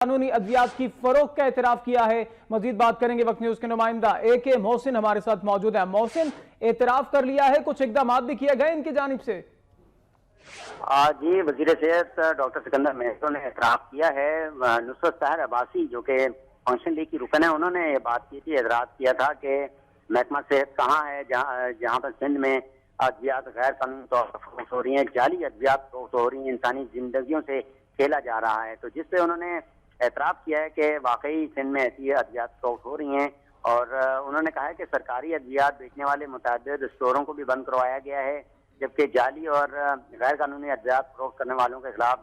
قانونی ادویات کی فروخت کا اعتراف کیا ہے۔ مزید بات کریں گے وقت نیوز کے نمائندہ AK محسن ہمارے ساتھ موجود ہیں۔ محسن، اعتراف کر لیا ہے، کچھ اقدامات بھی کیے گئے ان کی جانب سے؟ جی، وزیر صحت ڈاکٹر سکندر مہتو نے اعتراف کیا ہے۔ نصرت سحر عباسی جو کہ فنکشن لیگ کی رکن ہے، انہوں نے یہ بات کی تھی، اعتراض کیا تھا کہ محکمہ صحت کہاں ہے جہاں پر سندھ میں ادویات غیر قانونی طور پر فروخت ہو رہی ہیں، جعلی ادویات فروخت ہو رہی ہیں، انسانی زندگیوں سے کھیلا جا رہا ہے۔ تو جس پہ انہوں نے اعتراف کیا ہے کہ واقعی سندھ میں ایسی ادویات فروخت ہو رہی ہیں، اور انہوں نے کہا ہے کہ سرکاری ادویات بیچنے والے متعدد اسٹوروں کو بھی بند کروایا گیا ہے، جبکہ جعلی اور غیر قانونی ادویات فروخت کرنے والوں کے خلاف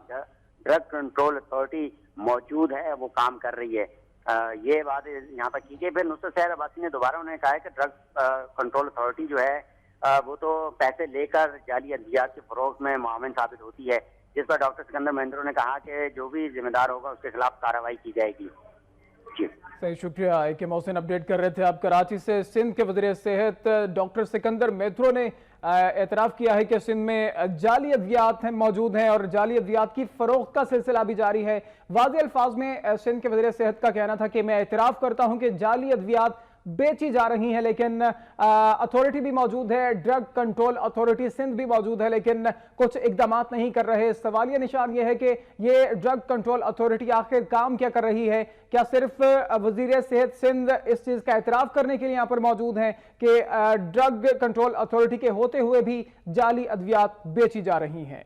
ڈرگ کنٹرول اتھارٹی موجود ہے، وہ کام کر رہی ہے۔ یہ بات یہاں پر کی گئی۔ پھر نصرت سحر عباسی نے دوبارہ انہوں نے کہا ہے کہ ڈرگ کنٹرول اتھارٹی جو ہے وہ تو پیسے لے کر جعلی ادویات کے فروخت میں معاون ثابت ہوتی ہے، جس پر ڈاکٹر سکندر مہتو نے کہا کہ جو بھی ذمہ دار ہوگا اس کے خلاف کارروائی کی جائے گی۔ جی صحیح، شکریہ AK محسن، اپڈیٹ کر رہے تھے آپ کراچی سے۔ سندھ کے وزیر صحت ڈاکٹر سکندر مہتو نے اعتراف کیا ہے کہ سندھ میں جعلی ادویات موجود ہیں اور جعلی ادویات کی فروخت کا سلسلہ بھی جاری ہے۔ واضح الفاظ میں سندھ کے وزیر صحت کا کہنا تھا کہ میں اعتراف کرتا ہوں کہ جعلی ادویات بیچی جا رہی ہیں، لیکن اتھارٹی بھی موجود ہے، ڈرگ کنٹرول اتھارٹی سندھ بھی موجود ہے، لیکن کچھ اقدامات نہیں کر رہے۔ سوالیہ نشان یہ ہے کہ یہ ڈرگ کنٹرول اتھارٹی آخر کام کیا کر رہی ہے؟ کیا صرف وزیر صحت سندھ اس چیز کا اعتراف کرنے کے لیے یہاں پر موجود ہیں کہ ڈرگ کنٹرول اتھارٹی کے ہوتے ہوئے بھی جعلی ادویات بیچی جا رہی ہیں؟